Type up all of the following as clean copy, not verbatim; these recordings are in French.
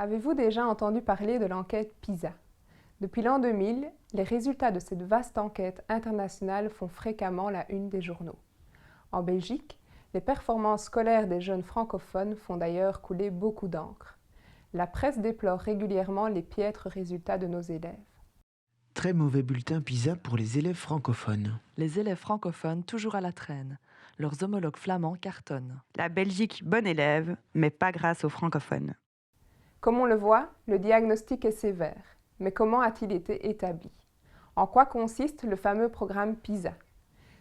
Avez-vous déjà entendu parler de l'enquête PISA? Depuis l'an 2000, les résultats de cette vaste enquête internationale font fréquemment la une des journaux. En Belgique, les performances scolaires des jeunes francophones font d'ailleurs couler beaucoup d'encre. La presse déplore régulièrement les piètres résultats de nos élèves. Très mauvais bulletin PISA pour les élèves francophones. Les élèves francophones toujours à la traîne. Leurs homologues flamands cartonnent. La Belgique, bonne élève, mais pas grâce aux francophones. Comme on le voit, le diagnostic est sévère. Mais comment a-t-il été établi? En quoi consiste le fameux programme PISA?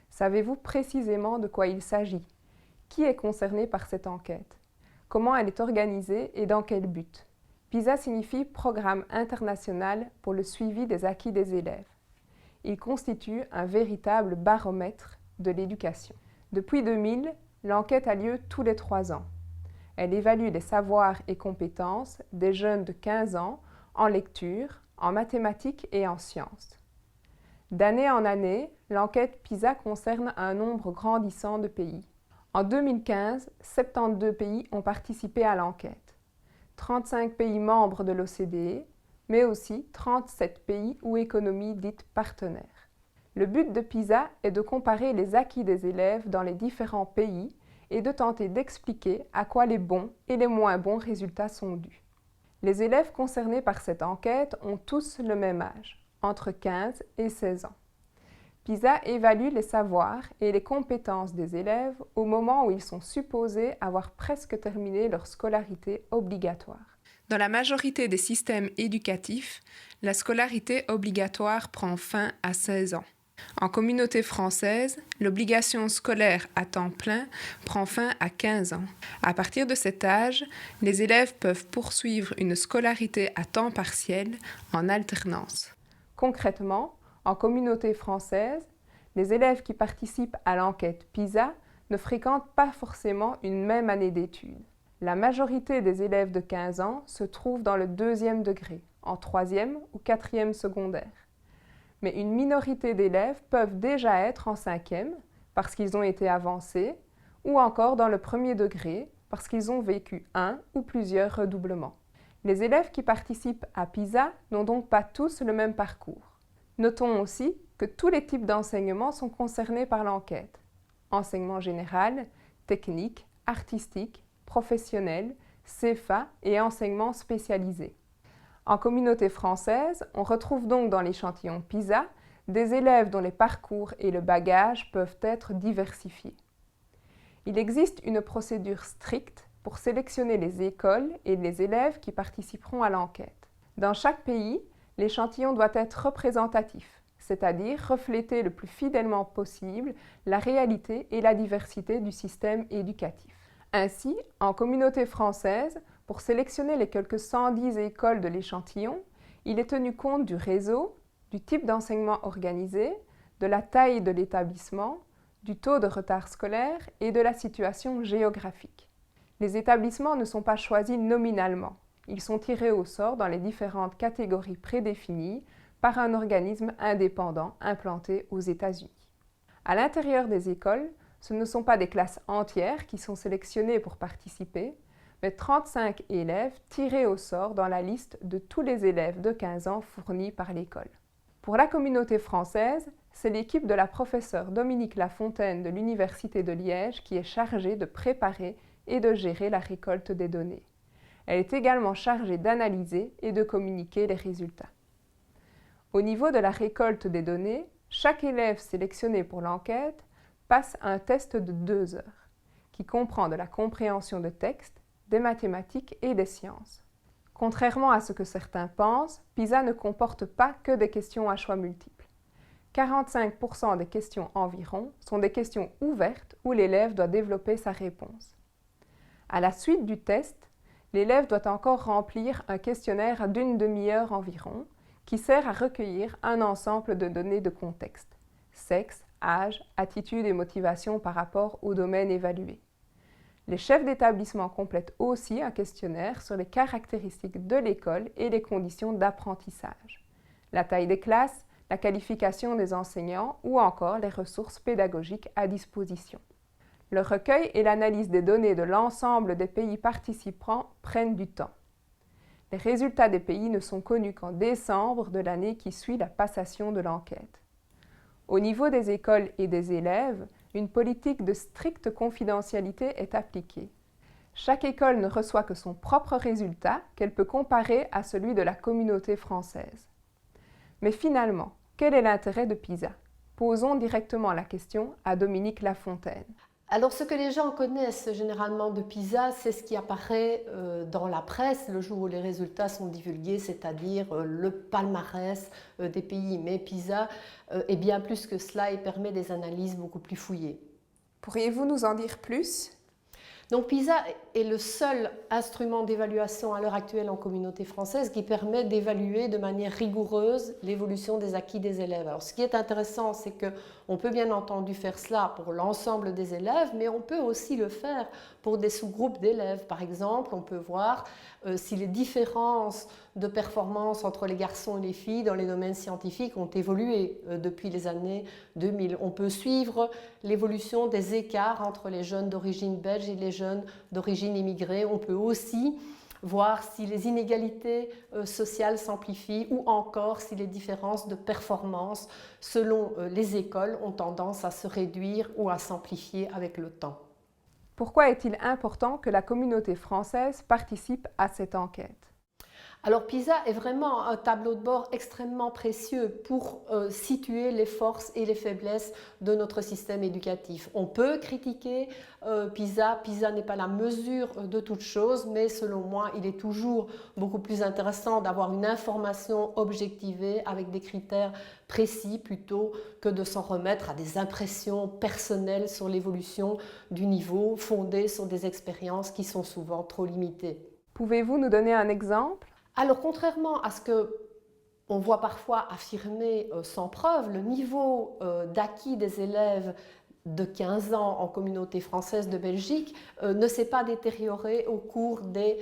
Savez-vous précisément de quoi il s'agit? Qui est concerné par cette enquête? Comment elle est organisée et dans quel but? PISA signifie Programme international pour le suivi des acquis des élèves. Il constitue un véritable baromètre de l'éducation. Depuis 2000, l'enquête a lieu tous les 3 ans. Elle évalue les savoirs et compétences des jeunes de 15 ans en lecture, en mathématiques et en sciences. D'année en année, l'enquête PISA concerne un nombre grandissant de pays. En 2015, 72 pays ont participé à l'enquête. 35 pays membres de l'OCDE, mais aussi 37 pays ou économies dites partenaires. Le but de PISA est de comparer les acquis des élèves dans les différents pays et de tenter d'expliquer à quoi les bons et les moins bons résultats sont dus. Les élèves concernés par cette enquête ont tous le même âge, entre 15 et 16 ans. PISA évalue les savoirs et les compétences des élèves au moment où ils sont supposés avoir presque terminé leur scolarité obligatoire. Dans la majorité des systèmes éducatifs, la scolarité obligatoire prend fin à 16 ans. En communauté française, l'obligation scolaire à temps plein prend fin à 15 ans. À partir de cet âge, les élèves peuvent poursuivre une scolarité à temps partiel en alternance. Concrètement, en communauté française, les élèves qui participent à l'enquête PISA ne fréquentent pas forcément une même année d'études. La majorité des élèves de 15 ans se trouvent dans le 2e degré, en 3e ou 4e secondaire. Mais une minorité d'élèves peuvent déjà être en 5e parce qu'ils ont été avancés ou encore dans le 1er degré parce qu'ils ont vécu un ou plusieurs redoublements. Les élèves qui participent à PISA n'ont donc pas tous le même parcours. Notons aussi que tous les types d'enseignements sont concernés par l'enquête. Enseignement général, technique, artistique, professionnel, CFA et enseignement spécialisé. En communauté française, on retrouve donc dans l'échantillon PISA des élèves dont les parcours et le bagage peuvent être diversifiés. Il existe une procédure stricte pour sélectionner les écoles et les élèves qui participeront à l'enquête. Dans chaque pays, l'échantillon doit être représentatif, c'est-à-dire refléter le plus fidèlement possible la réalité et la diversité du système éducatif. Ainsi, en communauté française, pour sélectionner les quelques 110 écoles de l'échantillon, il est tenu compte du réseau, du type d'enseignement organisé, de la taille de l'établissement, du taux de retard scolaire et de la situation géographique. Les établissements ne sont pas choisis nominalement. Ils sont tirés au sort dans les différentes catégories prédéfinies par un organisme indépendant implanté aux États-Unis. À l'intérieur des écoles, ce ne sont pas des classes entières qui sont sélectionnées pour participer, mais 35 élèves tirés au sort dans la liste de tous les élèves de 15 ans fournis par l'école. Pour la communauté française, c'est l'équipe de la professeure Dominique Lafontaine de l'Université de Liège qui est chargée de préparer et de gérer la récolte des données. Elle est également chargée d'analyser et de communiquer les résultats. Au niveau de la récolte des données, chaque élève sélectionné pour l'enquête passe un test de 2 heures, qui comprend de la compréhension de texte, des mathématiques et des sciences. Contrairement à ce que certains pensent, PISA ne comporte pas que des questions à choix multiples. 45% des questions environ sont des questions ouvertes où l'élève doit développer sa réponse. À la suite du test, l'élève doit encore remplir un questionnaire d'une demi-heure environ, qui sert à recueillir un ensemble de données de contexte, sexe, âge, attitude et motivation par rapport au domaine évalué. Les chefs d'établissement complètent aussi un questionnaire sur les caractéristiques de l'école et les conditions d'apprentissage, la taille des classes, la qualification des enseignants ou encore les ressources pédagogiques à disposition. Le recueil et l'analyse des données de l'ensemble des pays participants prennent du temps. Les résultats des pays ne sont connus qu'en décembre de l'année qui suit la passation de l'enquête. Au niveau des écoles et des élèves, une politique de stricte confidentialité est appliquée. Chaque école ne reçoit que son propre résultat qu'elle peut comparer à celui de la communauté française. Mais finalement, quel est l'intérêt de PISA? Posons directement la question à Dominique Lafontaine. Alors, ce que les gens connaissent généralement de PISA, c'est ce qui apparaît dans la presse le jour où les résultats sont divulgués, c'est-à-dire le palmarès des pays. Mais PISA est bien plus que cela et permet des analyses beaucoup plus fouillées. Pourriez-vous nous en dire plus? Donc PISA est le seul instrument d'évaluation à l'heure actuelle en communauté française qui permet d'évaluer de manière rigoureuse l'évolution des acquis des élèves. Alors ce qui est intéressant, c'est qu'on peut bien entendu faire cela pour l'ensemble des élèves, mais on peut aussi le faire pour des sous-groupes d'élèves. Par exemple, on peut voir si les différences de performance entre les garçons et les filles dans les domaines scientifiques ont évolué depuis les années 2000. On peut suivre l'évolution des écarts entre les jeunes d'origine belge et les jeunes d'origine immigrée. On peut aussi voir si les inégalités sociales s'amplifient ou encore si les différences de performance selon les écoles ont tendance à se réduire ou à s'amplifier avec le temps. Pourquoi est-il important que la communauté française participe à cette enquête? Alors PISA est vraiment un tableau de bord extrêmement précieux pour situer les forces et les faiblesses de notre système éducatif. On peut critiquer PISA, PISA n'est pas la mesure de toute chose, mais selon moi, il est toujours beaucoup plus intéressant d'avoir une information objectivée avec des critères précis plutôt que de s'en remettre à des impressions personnelles sur l'évolution du niveau fondées sur des expériences qui sont souvent trop limitées. Pouvez-vous nous donner un exemple? Alors, contrairement à ce qu'on voit parfois affirmer sans preuve, le niveau d'acquis des élèves de 15 ans en communauté française de Belgique ne s'est pas détérioré au cours des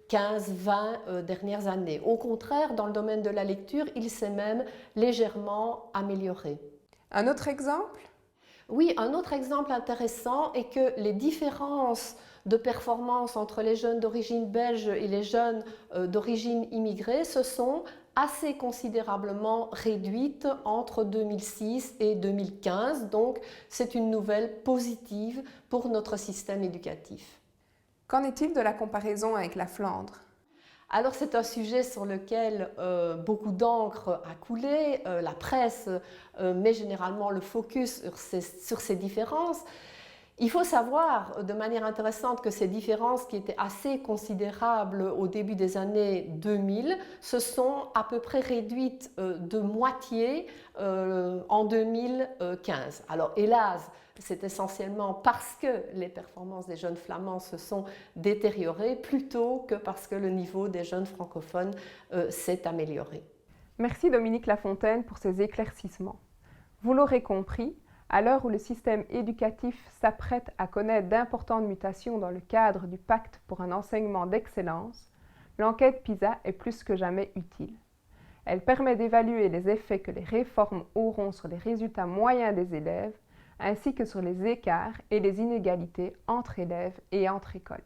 15-20 dernières années. Au contraire, dans le domaine de la lecture, il s'est même légèrement amélioré. Un autre exemple? Oui, un autre exemple intéressant est que les différences de performance entre les jeunes d'origine belge et les jeunes d'origine immigrée se sont assez considérablement réduites entre 2006 et 2015. Donc, c'est une nouvelle positive pour notre système éducatif. Qu'en est-il de la comparaison avec la Flandre? Alors c'est un sujet sur lequel beaucoup d'encre a coulé, la presse met généralement le focus sur ces différences. Il faut savoir de manière intéressante que ces différences qui étaient assez considérables au début des années 2000 se sont à peu près réduites de moitié en 2015. Alors hélas, c'est essentiellement parce que les performances des jeunes flamands se sont détériorées plutôt que parce que le niveau des jeunes francophones s'est amélioré. Merci Dominique Lafontaine pour ces éclaircissements. Vous l'aurez compris, à l'heure où le système éducatif s'apprête à connaître d'importantes mutations dans le cadre du pacte pour un enseignement d'excellence, l'enquête PISA est plus que jamais utile. Elle permet d'évaluer les effets que les réformes auront sur les résultats moyens des élèves, ainsi que sur les écarts et les inégalités entre élèves et entre écoles.